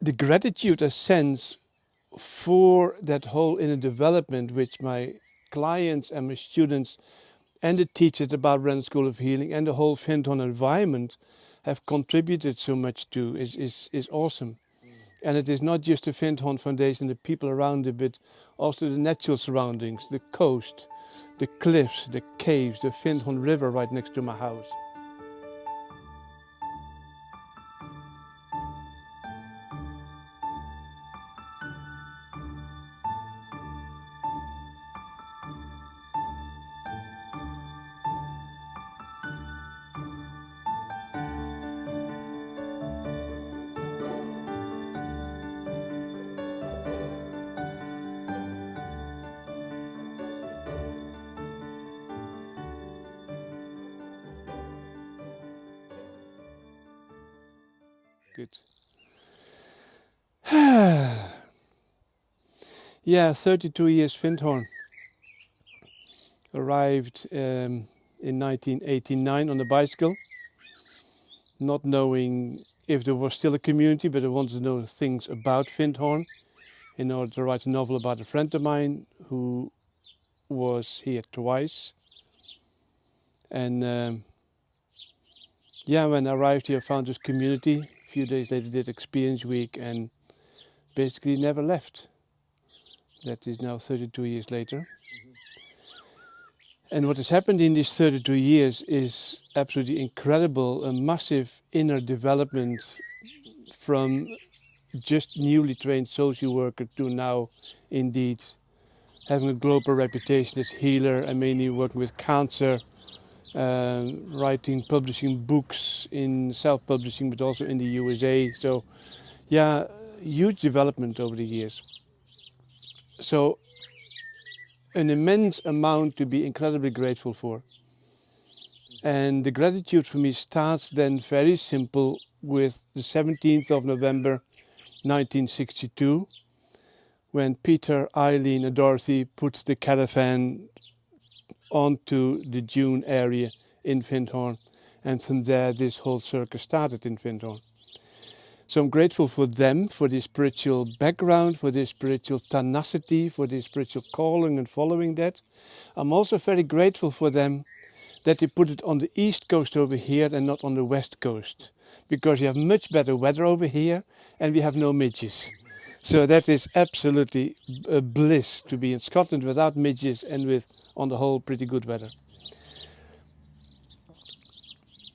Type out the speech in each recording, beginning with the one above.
the gratitude I sense for that whole inner development, which my clients and my students and the teachers at the Brand School of Healing and the whole Findhorn environment have contributed so much to, is awesome. And it is not just the Findhorn Foundation, the people around it, but also the natural surroundings, the coast, the cliffs, the caves, the Findhorn River right next to my house. Good. Yeah, 32 years Findhorn. Arrived in 1989 on a bicycle, not knowing if there was still a community, but I wanted to know things about Findhorn in order to write a novel about a friend of mine who was here twice. And yeah, when I arrived here, I found this community. A few days later, did Experience Week and basically never left. That is now 32 years later. And what has happened in these 32 years is absolutely incredible, a massive inner development from just newly trained social worker to now indeed having a global reputation as healer and mainly working with cancer, writing, publishing books in self-publishing, but also in the USA. So yeah, huge development over the years. So an immense amount to be incredibly grateful for. And the gratitude for me starts then very simple with the 17th of November 1962, when Peter, Eileen and Dorothy put the caravan onto the dune area in Findhorn. And from there this whole circus started in Findhorn. So I'm grateful for them, for their spiritual background, for their spiritual tenacity, for their spiritual calling and following that. I'm also very grateful for them that they put it on the east coast over here and not on the west coast. Because you have much better weather over here and we have no midges. So that is absolutely a bliss to be in Scotland without midges and with, on the whole, pretty good weather.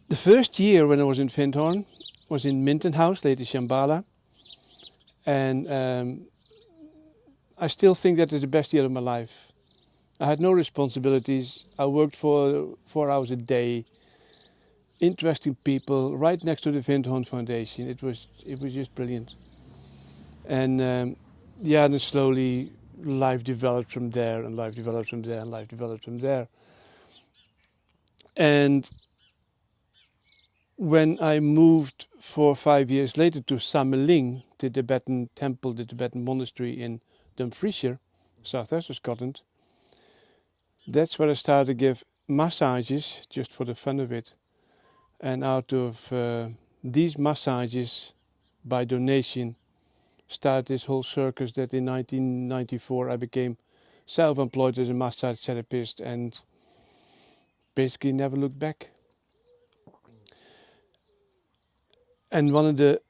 The first year when I was in Findhorn was in Minton House, later Shambhala. And I still think that is the best year of my life. I had no responsibilities. I worked for 4 hours a day. Interesting people, right next to the Findhorn Foundation. It was just brilliant. And yeah, then slowly life developed from there, and life developed from there, and life developed from there. And when I moved 4 or 5 years later to Sameling, the Tibetan temple, the Tibetan monastery in Dumfriesshire, southwest of Scotland, that's where I started to give massages just for the fun of it. And out of these massages, by donation, started this whole circus that in 1994 I became self-employed as a massage therapist and basically never looked back. And one of the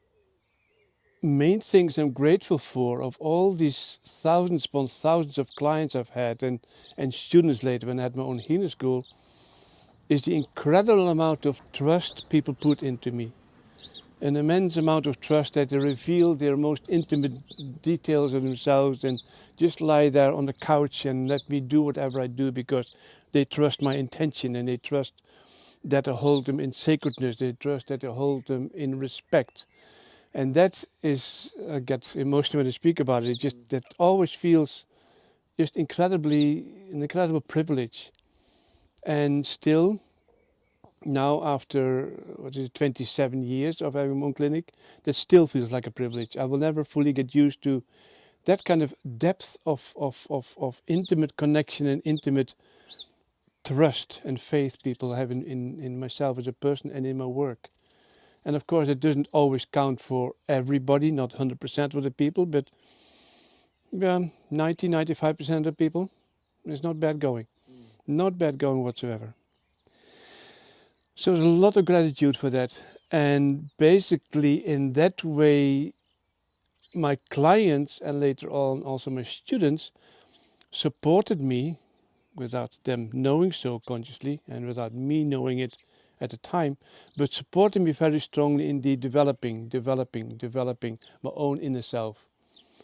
main things I'm grateful for of all these thousands upon thousands of clients I've had and students later when I had my own healing school is the incredible amount of trust people put into me. An immense amount of trust that they reveal their most intimate details of themselves and just lie there on the couch and let me do whatever I do because they trust my intention and they trust that I hold them in sacredness, they trust that I hold them in respect. And that is, I get emotional when I speak about it, it just that always feels just an incredible privilege. And still, now after 27 years of having my own clinic, that still feels like a privilege. I will never fully get used to that kind of depth of intimate connection and intimate trust and faith people have in myself as a person and in my work. And of course, it doesn't always count for everybody, not 100% of the people, but 90, 95% of the people. It's not bad going. Not bad going whatsoever. So there's a lot of gratitude for that. And basically in that way, my clients and later on also my students supported me without them knowing so consciously and without me knowing it at the time, but supported me very strongly in the developing my own inner self.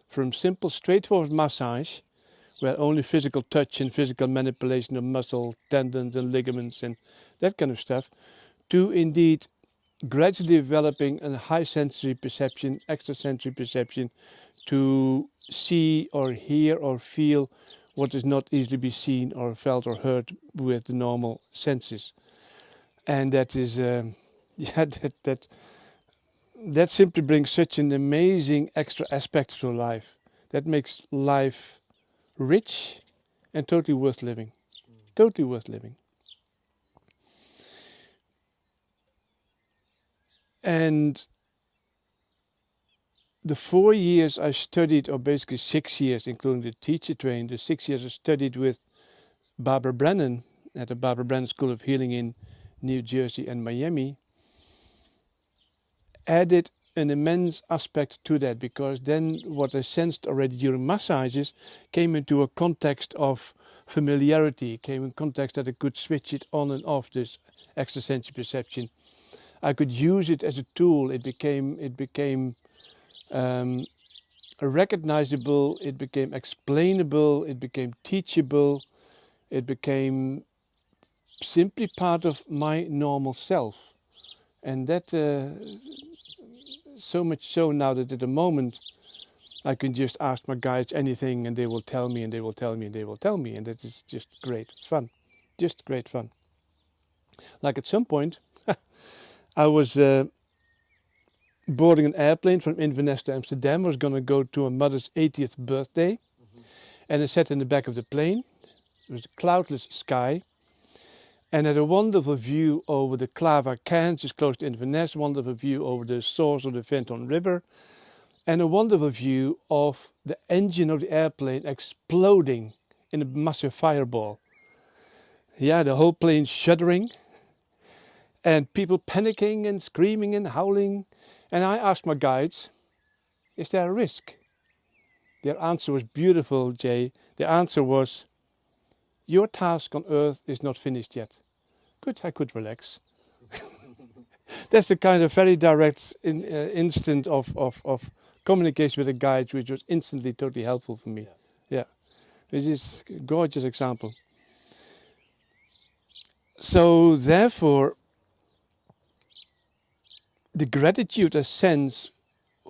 From simple straightforward massage, where only physical touch and physical manipulation of muscle, tendons and ligaments and that kind of stuff, to indeed gradually developing a high sensory perception, extrasensory perception, to see or hear or feel what is not easily be seen or felt or heard with the normal senses. And that is, that simply brings such an amazing extra aspect to life. That makes life rich and totally worth living. Totally worth living. And the 4 years I studied, or basically 6 years, including the teacher training, the 6 years I studied with Barbara Brennan at the Barbara Brennan School of Healing in New Jersey and Miami, added an immense aspect to that, because then what I sensed already during massages came into a context of familiarity, came in context that I could switch it on and off, this extrasensory perception. I could use it as a tool. It became recognizable, it became explainable, it became teachable, it became simply part of my normal self. And that so much so now that at the moment I can just ask my guides anything and they will tell me and they will tell me and they will tell me, and that is just great fun. Just great fun. Like at some point I was boarding an airplane from Inverness to Amsterdam. I was going to go to a mother's 80th birthday. And I sat in the back of the plane. It was a cloudless sky. And had a wonderful view over the Clava Cairns, just close to Inverness, wonderful view over the source of the Findhorn River, and a wonderful view of the engine of the airplane exploding in a massive fireball. Yeah, the whole plane shuddering, and people panicking and screaming and howling. And I asked my guides, is there a risk? Their answer was beautiful, Jay. The answer was, your task on Earth is not finished yet. Good, I could relax. That's the kind of very direct instant of communication with the guides, which was instantly totally helpful for me. Yeah, which is a gorgeous example. So therefore, the gratitude I sense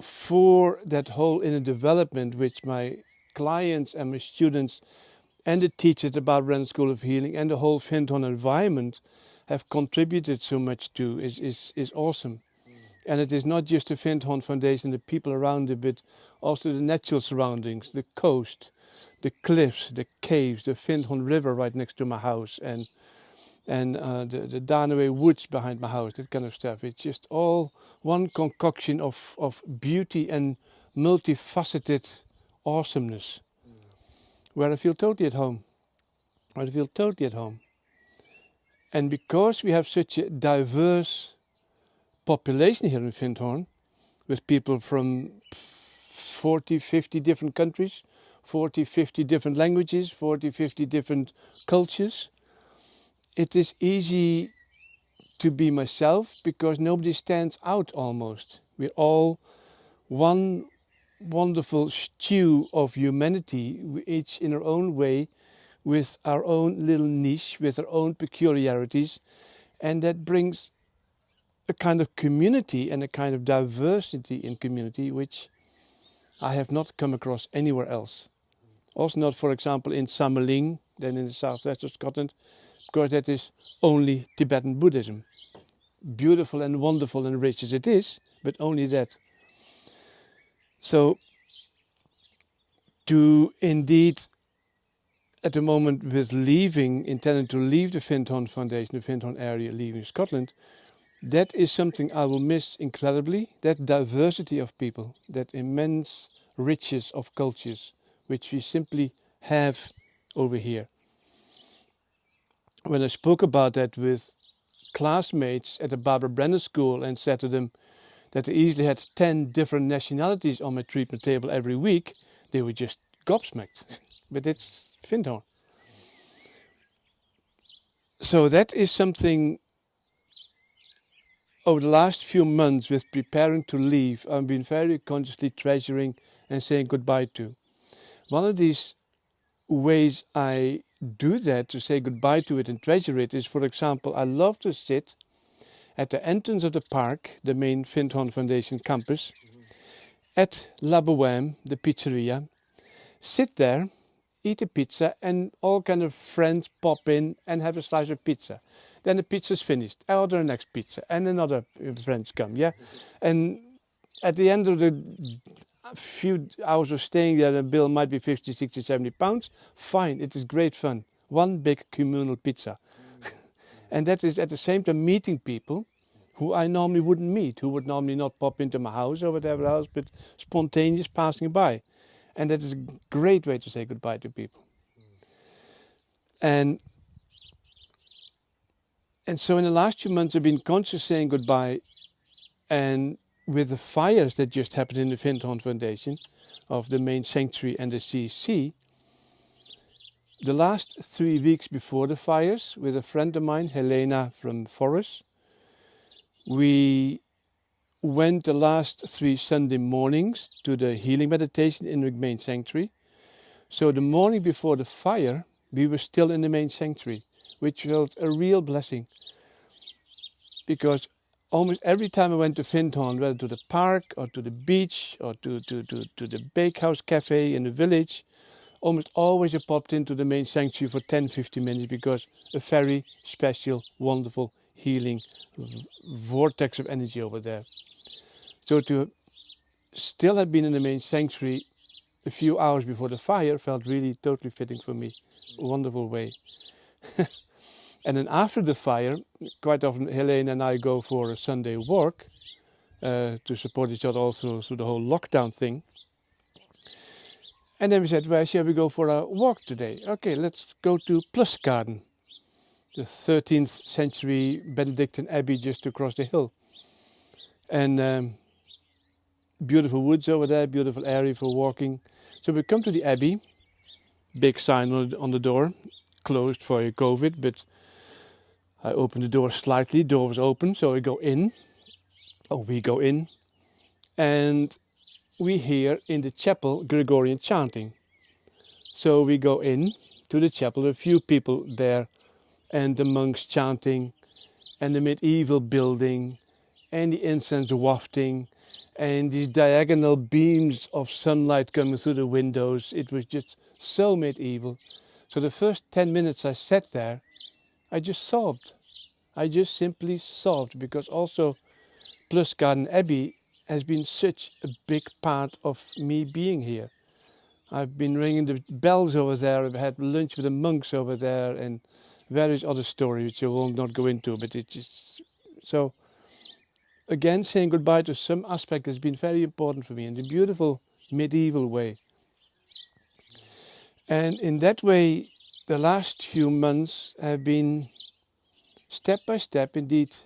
for that whole inner development, which my clients and my students and the teachers at the Barbara Brennan School of Healing and the whole Findhorn environment have contributed so much to, is awesome. And it is not just the Findhorn Foundation, the people around it, but also the natural surroundings, the coast, the cliffs, the caves, the Findhorn River right next to my house, and the Darnaway Woods behind my house, that kind of stuff. It's just all one concoction of beauty and multifaceted awesomeness, where I feel totally at home. And because we have such a diverse population here in Findhorn, with people from 40, 50 different countries, 40, 50 different languages, 40, 50 different cultures, it is easy to be myself because nobody stands out almost. We're all one wonderful stew of humanity, each in our own way, with our own little niche, with our own peculiarities, and that brings a kind of community and a kind of diversity in community which I have not come across anywhere else. Also not, for example, in Sameling, then in the southwest of Scotland, because that is only Tibetan Buddhism. Beautiful and wonderful and rich as it is, but only that. So, to indeed, at the moment with leaving, intending to leave the Findhorn Foundation, the Findhorn area, leaving Scotland, That is something I will miss incredibly, that diversity of people, that immense riches of cultures, which we simply have over here. When I spoke about that with classmates at the Barbara Brennan School and said to them that I easily had 10 different nationalities on my treatment table every week, they were just gobsmacked. But it's Findhorn. So that is something over the last few months with preparing to leave, I've been very consciously treasuring and saying goodbye to. One of these ways I do that, to say goodbye to it and treasure it, is, for example, I love to sit at the entrance of the park, the main Findhorn Foundation campus, at La Bohème, the pizzeria, sit there, eat a pizza, and all kind of friends pop in and have a slice of pizza. Then the pizza's finished, I order the next pizza, and another friends come, yeah? And at the end of the few hours of staying there, the bill might be 50, 60, 70 pounds. Fine, it is great fun. One big communal pizza. And that is at the same time meeting people who I normally wouldn't meet, who would normally not pop into my house or whatever else, but spontaneous passing by. And that is a great way to say goodbye to people. And so in the last few months I've been conscious saying goodbye, and with the fires that just happened in the Findhorn Foundation of the main sanctuary and the CC, the last 3 weeks before the fires, with a friend of mine, Helena from Forest, we went the last 3 Sunday mornings to the healing meditation in the main sanctuary. So the morning before the fire, we were still in the main sanctuary, which felt a real blessing. Because almost every time I went to Findhorn, whether to the park or to the beach or to the bakehouse cafe in the village, almost always I popped into the main sanctuary for 10-15 minutes, because a very special, wonderful, healing vortex of energy over there. So to still have been in the main sanctuary a few hours before the fire felt really totally fitting for me. A wonderful way. And then after the fire, quite often Helene and I go for a Sunday walk to support each other also through the whole lockdown thing. And then we said, well, shall we go for a walk today? Okay, let's go to Plus Garden, the 13th century Benedictine abbey just across the hill. And beautiful woods over there, beautiful area for walking. So we come to the abbey, big sign on the door, closed for COVID, but I opened the door slightly, door was open, so we go in, and we hear in the chapel Gregorian chanting. So we go in to the chapel, a few people there, and the monks chanting, and the medieval building, and the incense wafting, and these diagonal beams of sunlight coming through the windows. It was just so medieval. So the first 10 minutes I sat there, I just sobbed. I just simply sobbed, because also Plus Garden Abbey has been such a big part of me being here. I've been ringing the bells over there, I've had lunch with the monks over there, and various other stories which I will not go into, but it's just so. Again, saying goodbye to some aspect has been very important for me in a beautiful medieval way. And in that way, the last few months have been step by step, indeed,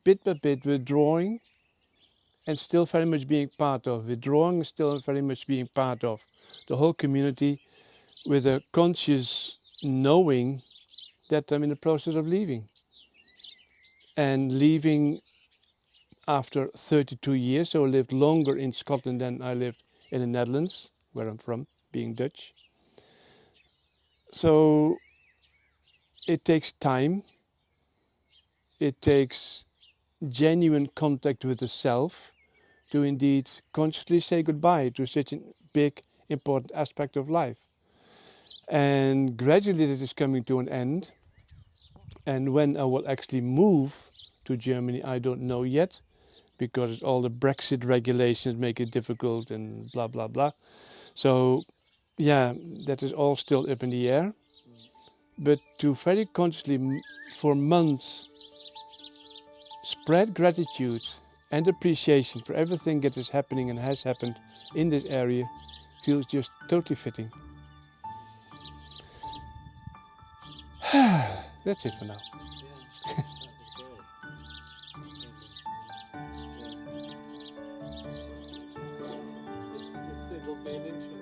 bit by bit, withdrawing and still very much being part of. Withdrawing and still very much being part of the whole community, with a conscious knowing that I'm in the process of leaving. And leaving after 32 years, so I lived longer in Scotland than I lived in the Netherlands, where I'm from, being Dutch. So it takes time, it takes genuine contact with the self to indeed consciously say goodbye to such a big, important aspect of life. And gradually that is coming to an end. And when I will actually move to Germany, I don't know yet, because all the Brexit regulations make it difficult and blah, blah, blah. So, yeah, that is all still up in the air. But to very consciously, for months, spread gratitude and appreciation for everything that is happening and has happened in this area feels just totally fitting. That's it for now. It will be an interesting